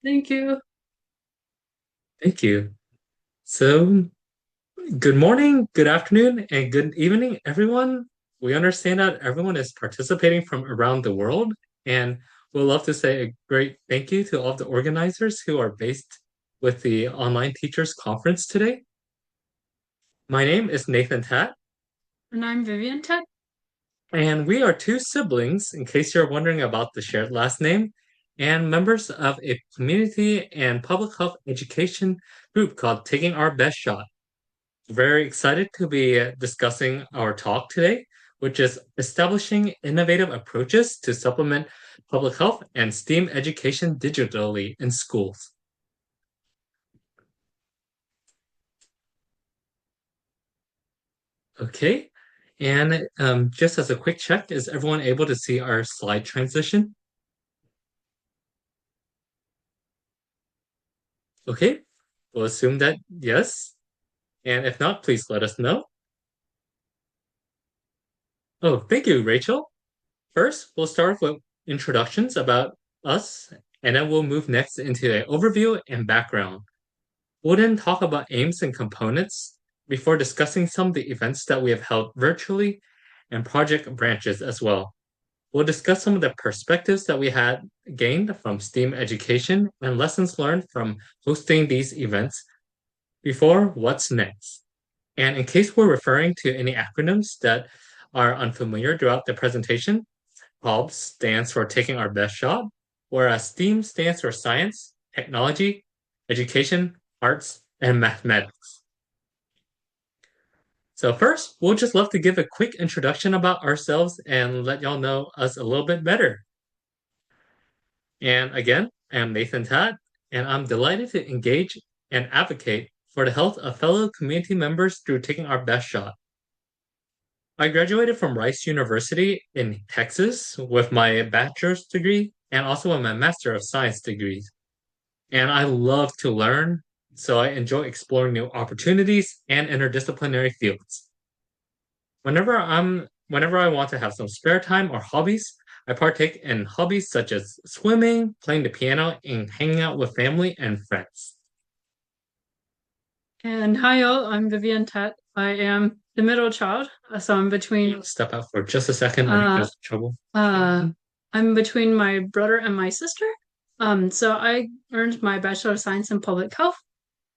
Thank you. Thank you. So, good morning, good afternoon, and good evening, everyone. We understand that everyone is participating from around the world, and we'd love to say a great thank you to all the organizers who are based with the online teachers conference today. My name is Nathan Tat, And I'm Vivian Ted. and we are two siblings, in case you're wondering about the shared last name, and members of a community and public health education group called Taking Our Best Shot. Very excited to be discussing our talk today, which is establishing innovative approaches to supplement public health and STEAM education digitally in schools. Okay, and just as a quick check, is everyone able to see our slide transition? Okay, we'll assume that yes, and if not, please let us know. Oh, thank you, Rachel. First, we'll start with introductions about us, and then we'll move next into an overview and background. We'll then talk about aims and components before discussing some of the events that we have held virtually and project branches as well. We'll discuss some of the perspectives that we had gained from STEAM education and lessons learned from hosting these events before what's next. And in case we're referring to any acronyms that are unfamiliar throughout the presentation, POB stands for taking our best shot, whereas STEAM stands for science, technology, education, arts, and mathematics. So first, we'll just love to give a quick introduction about ourselves and let y'all know us a little bit better. And again, I'm Nathan Tad, and I'm delighted to engage and advocate for the health of fellow community members through taking our best shot. I graduated from Rice University in Texas with my bachelor's degree and also with my Master of Science degrees. And I love to learn, so I enjoy exploring new opportunities and interdisciplinary fields. Whenever I want to have some spare time or hobbies, I partake in hobbies such as swimming, playing the piano, and hanging out with family and friends. And hi, all. I'm Vivian Ted. I am the middle child, so I'm between Step out for just a second. I think uh there's trouble. I'm between my brother and my sister. So I earned my Bachelor of Science in Public Health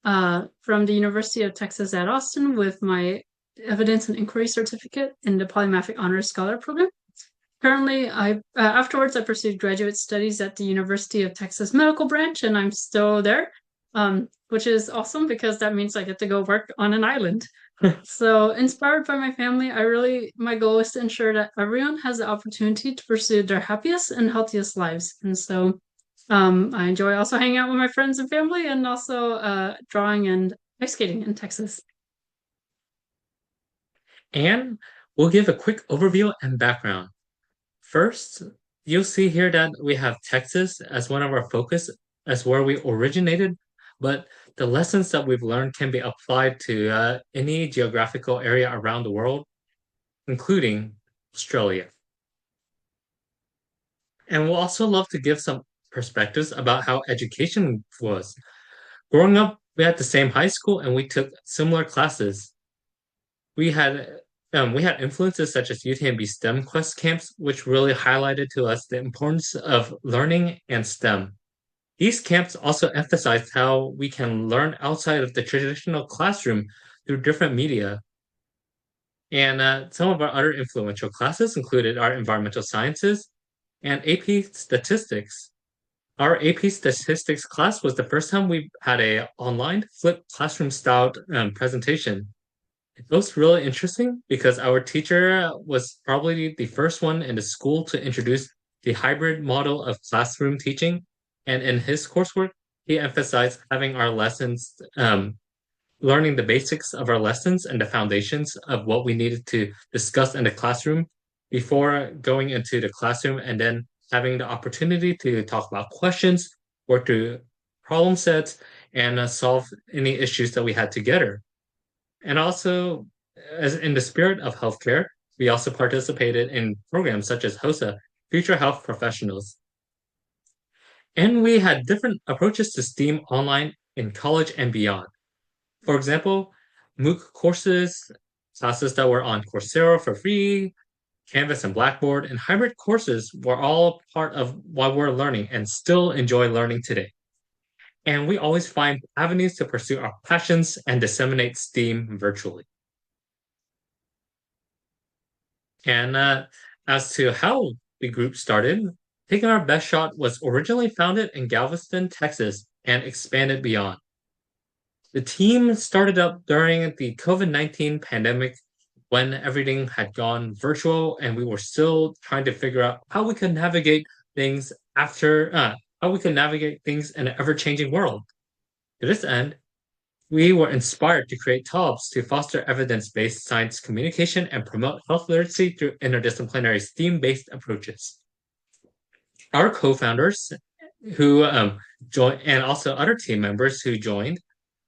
from the University of Texas at Austin with my Evidence and Inquiry Certificate in the Polymathic Honors Scholar Program. Currently, I afterwards I pursued graduate studies at the University of Texas Medical Branch, and I'm still there, which is awesome because that means I get to go work on an island. So, inspired by my family, my goal is to ensure that everyone has the opportunity to pursue their happiest and healthiest lives. And so, I enjoy also hanging out with my friends and family, and also drawing and ice skating in Texas. And we'll give a quick overview and background. First, you'll see here that we have Texas as one of our focus as where we originated, but the lessons that we've learned can be applied to any geographical area around the world, including Australia. And we'll also love to give some perspectives about how education was. Growing up, we had the same high school and we took similar classes. We had we had influences such as UTMB STEM Quest camps, which really highlighted to us the importance of learning and STEM. These camps also emphasized how we can learn outside of the traditional classroom through different media. And some of our other influential classes included our environmental sciences and AP statistics. Our AP statistics class was the first time we had a online flipped classroom style presentation. It was really interesting because our teacher was probably the first one in the school to introduce the hybrid model of classroom teaching. And in his coursework, he emphasized having our lessons, learning the basics of our lessons and the foundations of what we needed to discuss in the classroom before going into the classroom and then having the opportunity to talk about questions, work through problem sets, and solve any issues that we had together. And also, as in the spirit of healthcare, we also participated in programs such as HOSA, Future Health Professionals. And we had different approaches to STEAM online in college and beyond. For example, MOOC courses, classes that were on Coursera for free, Canvas and Blackboard, and hybrid courses were all part of what we're learning and still enjoy learning today. And we always find avenues to pursue our passions and disseminate STEAM virtually. And as to how the group started, Taking Our Best Shot was originally founded in Galveston, Texas, and expanded beyond. The team started up during the COVID-19 pandemic when everything had gone virtual and we were still trying to figure out how we could navigate things how we could navigate things in an ever-changing world. To this end, we were inspired to create TOBS to foster evidence-based science communication and promote health literacy through interdisciplinary STEAM-based approaches. Our co-founders who joined and also other team members who joined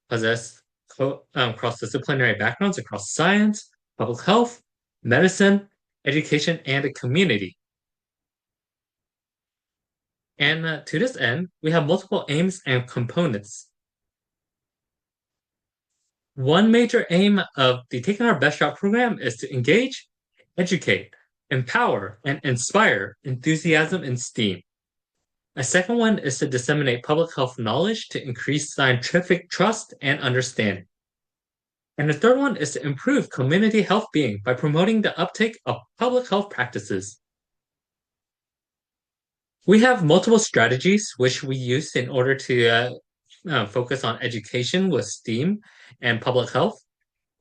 possess cross-disciplinary backgrounds across science, public health, medicine, education, and a community. And to this end, we have multiple aims and components. One major aim of the Taking Our Best Shot program is to engage, educate, empower, and inspire enthusiasm in STEAM. A second one is to disseminate public health knowledge to increase scientific trust and understanding. And the third one is to improve community health being by promoting the uptake of public health practices. We have multiple strategies which we use in order to focus on education with STEAM and public health.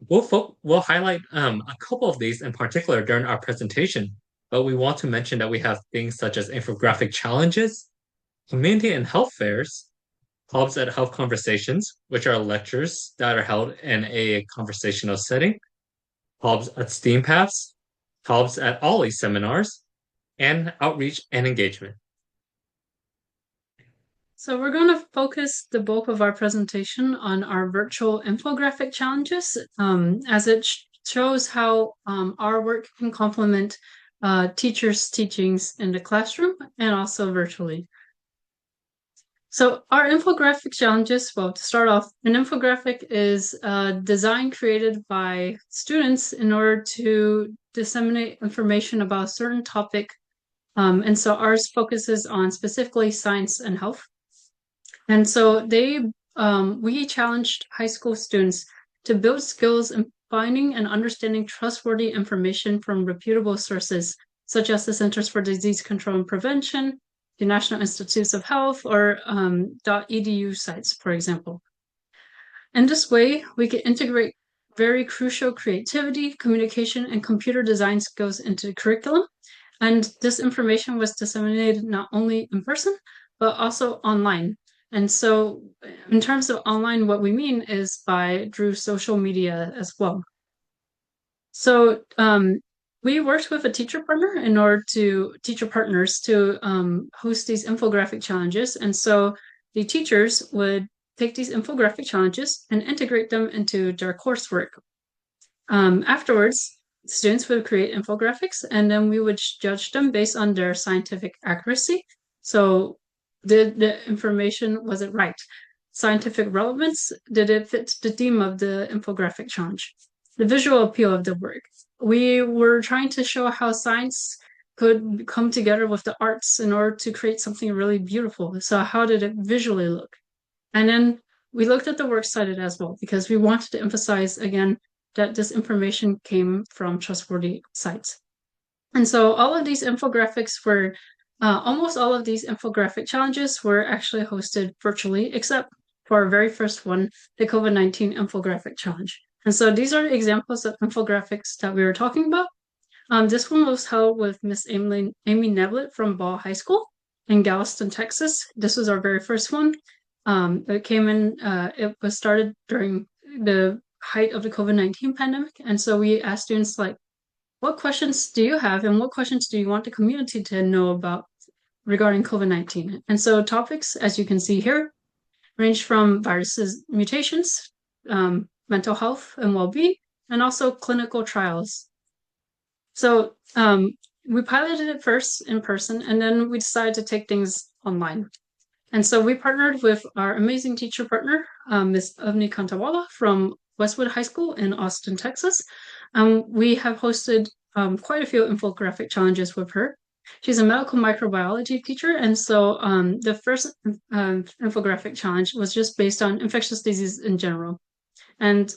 We'll highlight a couple of these in particular during our presentation, but we want to mention that we have things such as infographic challenges, community and health fairs, Hubs at Health Conversations, which are lectures that are held in a conversational setting, Hubs at STEAM Paths, Hubs at Ollie seminars, and outreach and engagement. So we're going to focus the bulk of our presentation on our virtual infographic challenges, as it shows how our work can complement teachers' teachings in the classroom and also virtually. So our infographic challenges, well, to start off, an infographic is a design created by students in order to disseminate information about a certain topic. And so ours focuses on specifically science and health. And so we challenged high school students to build skills in finding and understanding trustworthy information from reputable sources, such as the Centers for Disease Control and Prevention, the National Institutes of Health, or .edu sites, for example. In this way, we can integrate very crucial creativity, communication, and computer design skills into the curriculum. And this information was disseminated not only in person, but also online. And so in terms of online, what we mean is through social media as well. So we worked with a teacher partners to host these infographic challenges. And so the teachers would take these infographic challenges and integrate them into their coursework. Afterwards, students would create infographics and then we would judge them based on their scientific accuracy. So the information, was it right? Scientific relevance, did it fit the theme of the infographic challenge? The visual appeal of the work. We were trying to show how science could come together with the arts in order to create something really beautiful. So how did it visually look? And then we looked at the works cited as well, because we wanted to emphasize again that this information came from trustworthy sites. And so almost all of these infographic challenges were actually hosted virtually, except for our very first one, the COVID-19 infographic challenge. And so these are examples of infographics that we were talking about. This one was held with Miss Amy Neblett from Ball High School in Galveston, Texas. This was our very first one. It was started during the height of the COVID-19 pandemic. And so we asked students what questions do you have and what questions do you want the community to know about regarding COVID-19? And so topics, as you can see here, range from viruses, mutations, mental health and well-being, and also clinical trials. So we piloted it first in person, and then we decided to take things online. And so we partnered with our amazing teacher partner, Ms. Avni Kantawala from Westwood High School in Austin, Texas. We have hosted quite a few infographic challenges with her. She's a medical microbiology teacher, and so the first infographic challenge was just based on infectious disease in general. And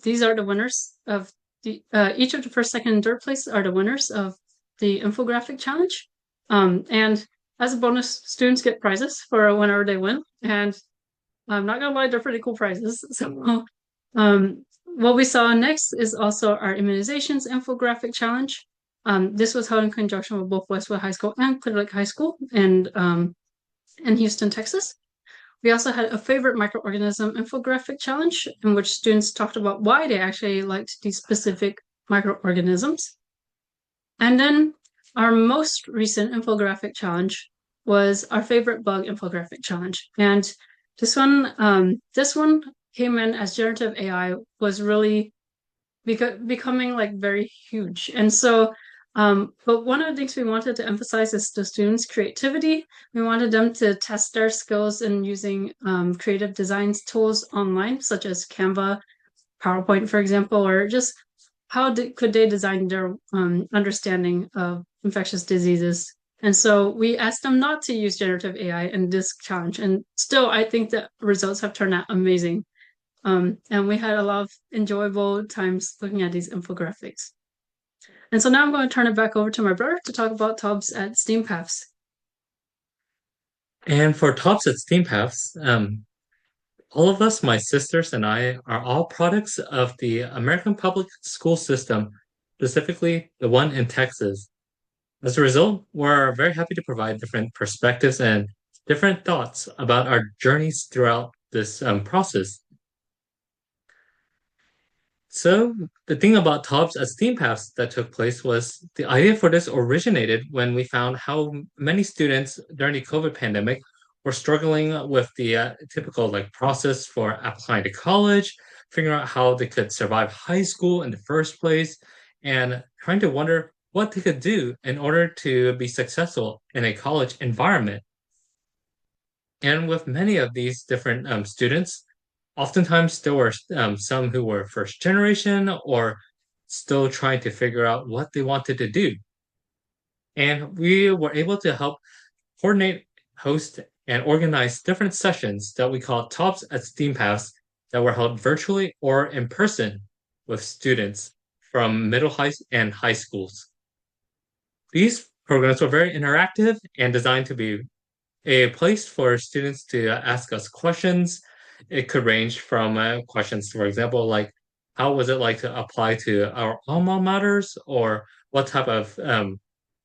these are the winners of each of the first, second, and third place are the winners of the infographic challenge. And as a bonus, students get prizes for whenever they win. And I'm not gonna lie, they're pretty cool prizes. So what we saw next is also our immunizations infographic challenge. This was held in conjunction with both Westwood High School and Clear Lake High School in Houston, Texas. We also had a favorite microorganism infographic challenge in which students talked about why they actually liked these specific microorganisms. And then our most recent infographic challenge was our favorite bug infographic challenge. And this one came in as generative AI was really becoming like very huge. And so, but one of the things we wanted to emphasize is the students' creativity. We wanted them to test their skills in using creative designs tools online, such as Canva, PowerPoint, for example, or just could they design their understanding of infectious diseases. And so we asked them not to use generative AI in this challenge. And still, I think the results have turned out amazing. And we had a lot of enjoyable times looking at these infographics. And so now I'm going to turn it back over to my brother to talk about TOBS at STEAM Paths. And for tops at Steam Paths, all of us, my sisters and I, are all products of the American public school system, specifically the one in Texas. As a result, we're very happy to provide different perspectives and different thoughts about our journeys throughout this process. So the thing about TOPS as theme paths that took place was the idea for this originated when we found how many students during the COVID pandemic were struggling with the typical like process for applying to college, figuring out how they could survive high school in the first place, and trying to wonder what they could do in order to be successful in a college environment. And with many of these different students, oftentimes there were some who were first generation or still trying to figure out what they wanted to do. And we were able to help coordinate, host, and organize different sessions that we call Tops at STEAM Paths that were held virtually or in person with students from middle high and high schools. These programs were very interactive and designed to be a place for students to ask us questions. It could range from questions, for example, like how was it like to apply to our alma maters, or what type of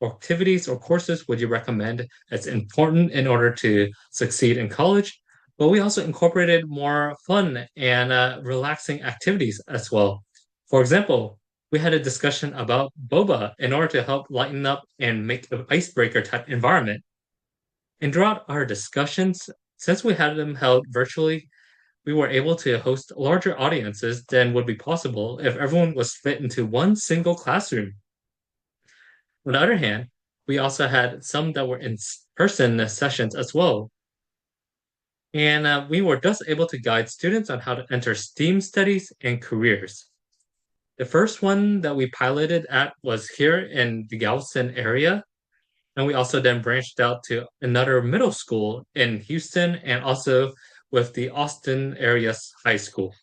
activities or courses would you recommend as important in order to succeed in college? But we also incorporated more fun and relaxing activities as well. For example, we had a discussion about boba in order to help lighten up and make an icebreaker type environment. And throughout our discussions, since we had them held virtually, we were able to host larger audiences than would be possible if everyone was fit into one single classroom. On the other hand, we also had some that were in person sessions as well. And we were thus able to guide students on how to enter STEAM studies and careers. The first one that we piloted at was here in the Galveston area. And we also then branched out to another middle school in Houston and also with the Austin area high school.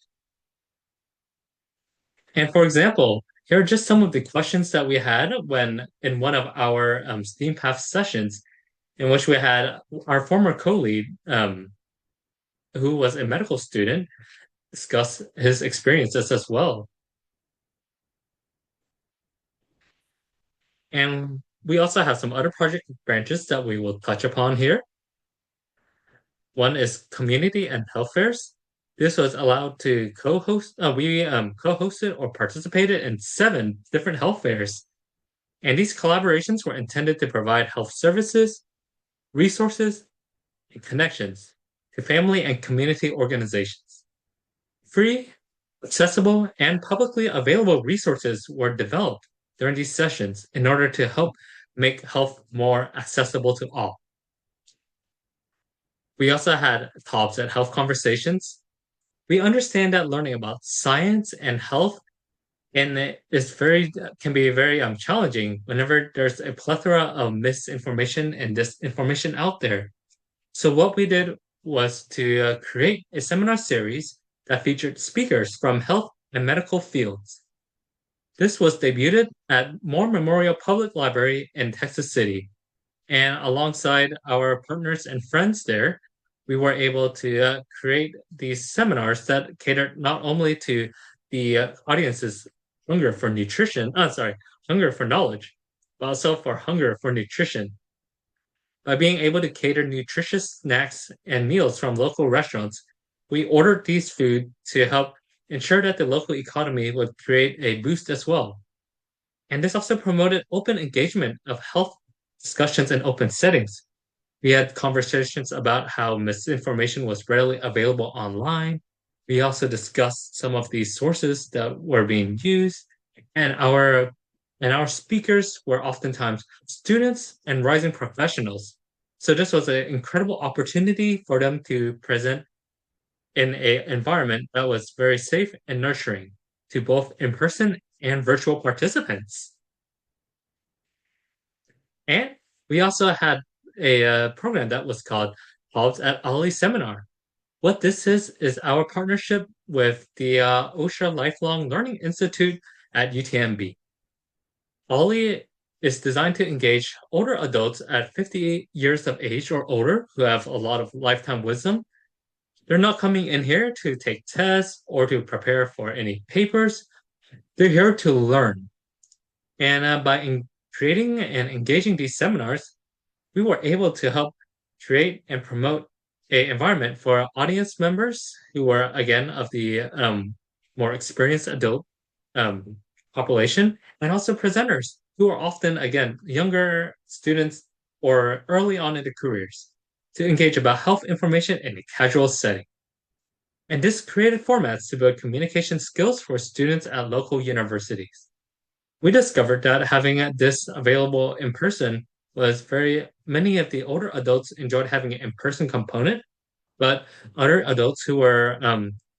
And for example, here are just some of the questions that we had when in one of our STEAM Path sessions, in which we had our former co-lead, who was a medical student, discuss his experiences as well. And we also have some other project branches that we will touch upon here. One is community and health fairs. This was allowed to co-host. We co-hosted or participated in 7 different health fairs, and these collaborations were intended to provide health services, resources, and connections to family and community organizations. Free, accessible, and publicly available resources were developed during these sessions in order to help make health more accessible to all. We also had talks at health conversations. We understand that learning about science and health and it is very can be very challenging whenever there's a plethora of misinformation and disinformation out there. So what we did was to create a seminar series that featured speakers from health and medical fields. This was debuted at Moore Memorial Public Library in Texas City. And alongside our partners and friends there, we were able to create these seminars that catered not only to the audience's hunger for nutrition, hunger for knowledge, but also for hunger for nutrition. By being able to cater nutritious snacks and meals from local restaurants, we ordered these food to help ensure that the local economy would create a boost as well. And this also promoted open engagement of health discussions in open settings. We had conversations about how misinformation was readily available online. We also discussed some of these sources that were being used, and our speakers were oftentimes students and rising professionals. So this was an incredible opportunity for them to present in an environment that was very safe and nurturing to both in-person and virtual participants. And we also had a program that was called Hobbs at Ali Seminar. What this is our partnership with the OSHA Lifelong Learning Institute at UTMB. Ali is designed to engage older adults at 58 years of age or older who have a lot of lifetime wisdom. They're not coming in here to take tests or to prepare for any papers. They're here to learn. And creating and engaging these seminars, we were able to help create and promote a environment for audience members who were again of the more experienced adult um, population, and also presenters who are often again younger students or early on in their careers to engage about health information in a casual setting. And this created formats to build communication skills for students at local universities. We discovered that having this available in person was very many of the older adults enjoyed having an in-person component, but other adults who were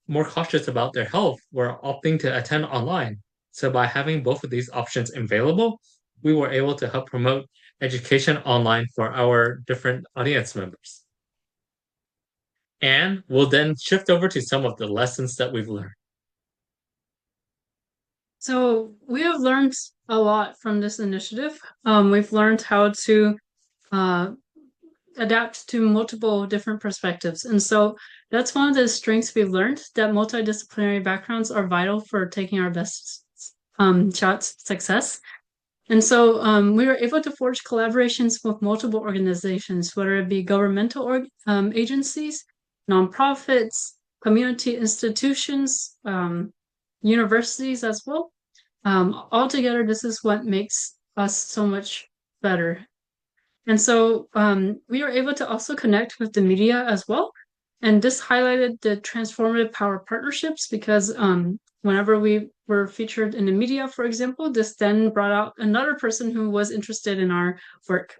more cautious about their health were opting to attend online. So by having both of these options available, we were able to help promote education online for our different audience members. And we'll then shift over to some of the lessons that we've learned. So we have learned a lot from this initiative. We've learned how to uh, adapt to multiple different perspectives. And so that's one of the strengths we've learned, that multidisciplinary backgrounds are vital for taking our best shots success. And so we were able to forge collaborations with multiple organizations, whether it be governmental agencies, nonprofits, community institutions, universities as well. Altogether, this is what makes us so much better. And so we were able to also connect with the media as well. And this highlighted the transformative power of partnerships because whenever we were featured in the media, for example, this then brought out another person who was interested in our work.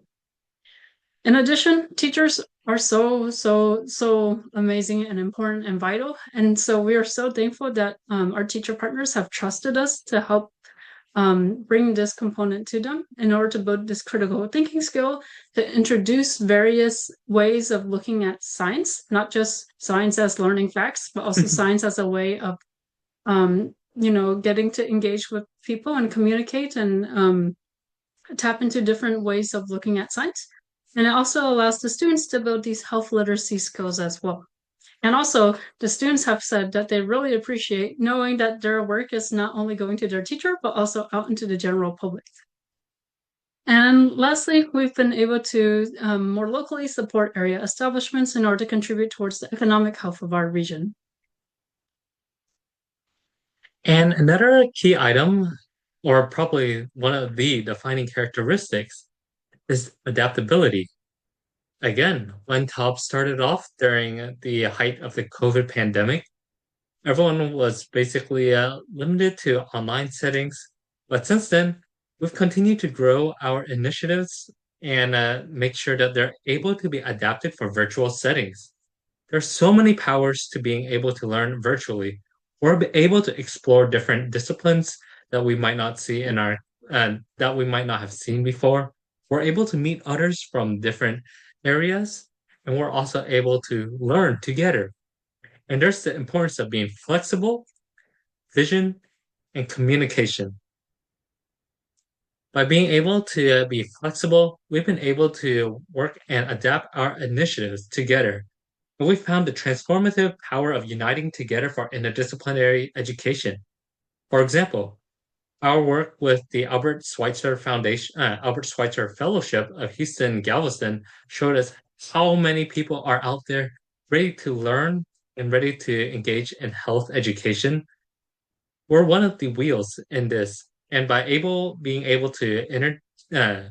In addition, teachers are so amazing and important and vital. And so we are so thankful that our teacher partners have trusted us to help bring this component to them in order to build this critical thinking skill, to introduce various ways of looking at science, not just science as learning facts, but also science as a way of, getting to engage with people and communicate and tap into different ways of looking at science. And it also allows the students to build these health literacy skills as well. And also, the students have said that they really appreciate knowing that their work is not only going to their teacher, but also out into the general public. And lastly, we've been able to more locally support area establishments in order to contribute towards the economic health of our region. And another key item, or probably one of the defining characteristics, is adaptability. Again, when TOP started off during the height of the COVID pandemic, everyone was basically limited to online settings. But since then, we've continued to grow our initiatives and make sure that they're able to be adapted for virtual settings. There's so many powers to being able to learn virtually. We're able to explore different disciplines that we might not see in our that we might not have seen before. We're able to meet others from different areas, and we're also able to learn together. And there's the importance of being flexible, vision, and communication. By being able to be flexible, we've been able to work and adapt our initiatives together. And we found the transformative power of uniting together for interdisciplinary education. For example, our work with the Albert Schweitzer Fellowship of Houston Galveston showed us how many people are out there ready to learn and ready to engage in health education. We're one of the wheels in this, and by being able to uh,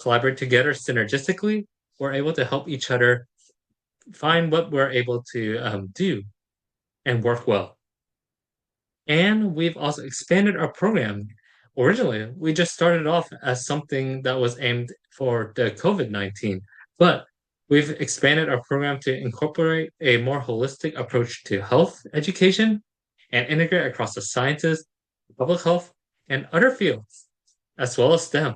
collaborate together synergistically, we're able to help each other find what we're able to do and work well. And we've also expanded our program. Originally, we just started off as something that was aimed for the COVID-19, but we've expanded our program to incorporate a more holistic approach to health education and integrate across the sciences, public health, and other fields, as well as STEM.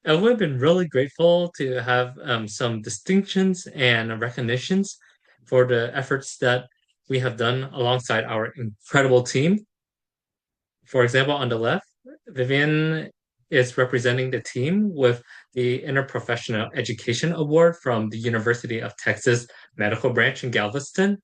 And we've been really grateful to have some distinctions and recognitions for the efforts that we have done alongside our incredible team. For example, on the left, Vivian is representing the team with the Interprofessional Education Award from the University of Texas Medical Branch in Galveston.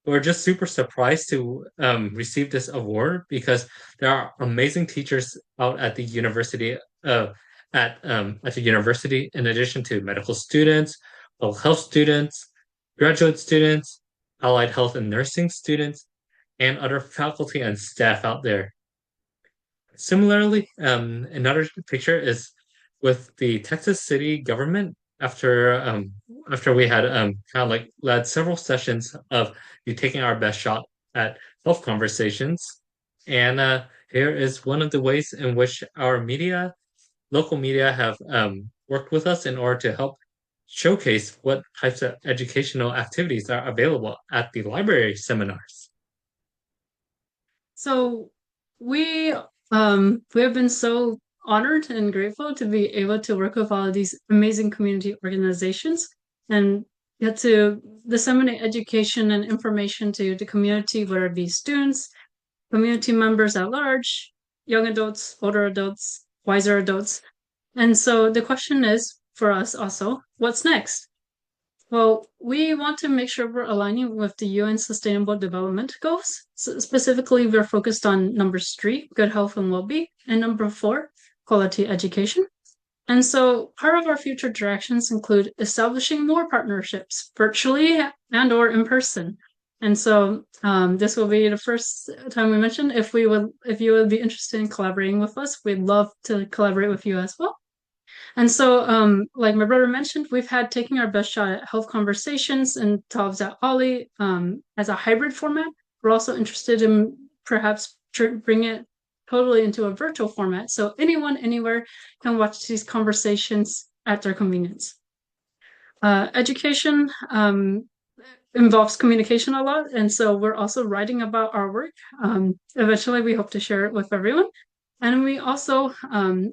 We're just super surprised to receive this award because there are amazing teachers out at the university at the university, in addition to medical students, public health students, graduate students, allied health and nursing students, and other faculty and staff out there. Similarly, another picture is with the Texas city government after we had kind of like led several sessions of you taking our best shot at health conversations. And here is one of the ways in which our local media have worked with us in order to help showcase what types of educational activities are available at the library seminars. So we we have been so honored and grateful to be able to work with all of these amazing community organizations and get to disseminate education and information to the community, whether it be students, community members at large, young adults, older adults, wiser adults. And so the question is for us also, what's next? Well, we want to make sure we're aligning with the UN Sustainable Development Goals. So specifically, we're focused on numbers 3, good health and well-being, and number 4, quality education. And so part of our future directions include establishing more partnerships virtually and or in person. And so this will be the first time we mentioned if you would be interested in collaborating with us, we'd love to collaborate with you as well. And so, like my brother mentioned, we've had taking our best shot at health conversations and Talks at Ollie as a hybrid format. We're also interested in perhaps bring it totally into a virtual format, so anyone anywhere can watch these conversations at their convenience. Education involves communication a lot, and so we're also writing about our work. Eventually, we hope to share it with everyone. And we also,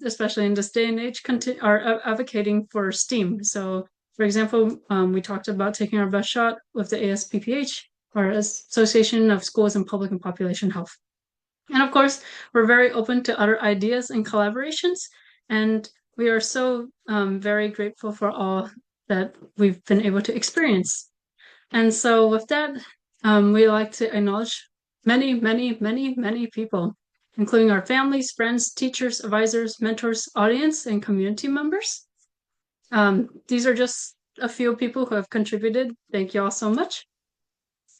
especially in this day and age, are advocating for STEAM. So, for example, we talked about taking our best shot with the ASPPH, or Association of Schools in Public and Population Health. And of course, we're very open to other ideas and collaborations. And we are so very grateful for all that we've been able to experience. And so, with that, we like to acknowledge many, many, many, many people, including our families, friends, teachers, advisors, mentors, audience, and community members. These are just a few people who have contributed. Thank you all so much.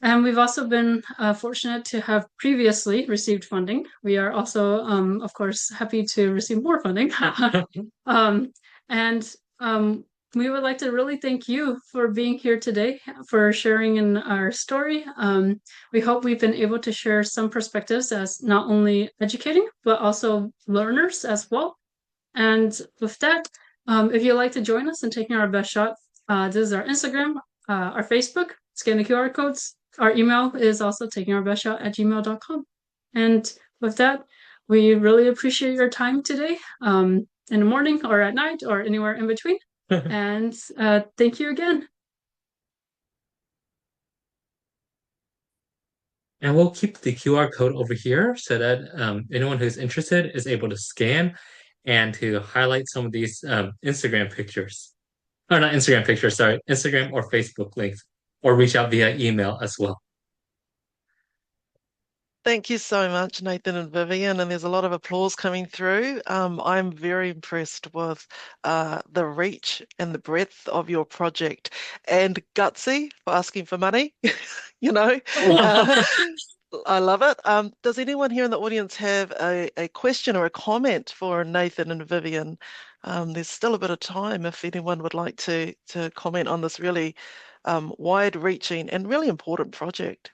And we've also been fortunate to have previously received funding. We are also, of course, happy to receive more funding. And we would like to really thank you for being here today, for sharing in our story. We hope we've been able to share some perspectives as not only educating, but also learners as well. And with that, if you'd like to join us in taking our best shot, this is our Instagram, our Facebook, scan the QR codes. Our email is also takingourbestshot@gmail.com. And with that, we really appreciate your time today, in the morning or at night or anywhere in between. And thank you again. And we'll keep the QR code over here so that anyone who's interested is able to scan and to highlight some of these Instagram pictures. Or not Instagram pictures, sorry, Instagram or Facebook links, or reach out via email as well. Thank you so much, Nathan and Vivian. And there's a lot of applause coming through. I'm very impressed with the reach and the breadth of your project. And Gutsy for asking for money. You know, uh, I love it. Does anyone here in the audience have a question or a comment for Nathan and Vivian? There's still a bit of time if anyone would like to comment on this really wide-reaching and really important project.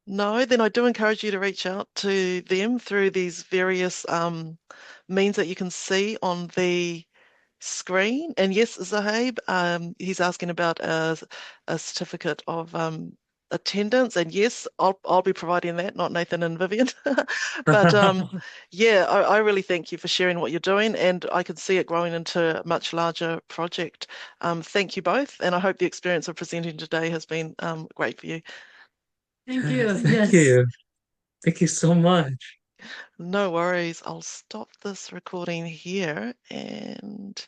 No, then I do encourage you to reach out to them through these various means that you can see on the screen. And yes, Zahab, he's asking about a certificate of attendance. And yes, I'll be providing that, not Nathan and Vivian. But yeah, I really thank you for sharing what you're doing, and I can see it growing into a much larger project. Thank you both, and I hope the experience of presenting today has been great for you. Thank you. Thank Yes. you. Thank you so much. No worries. I'll stop this recording here and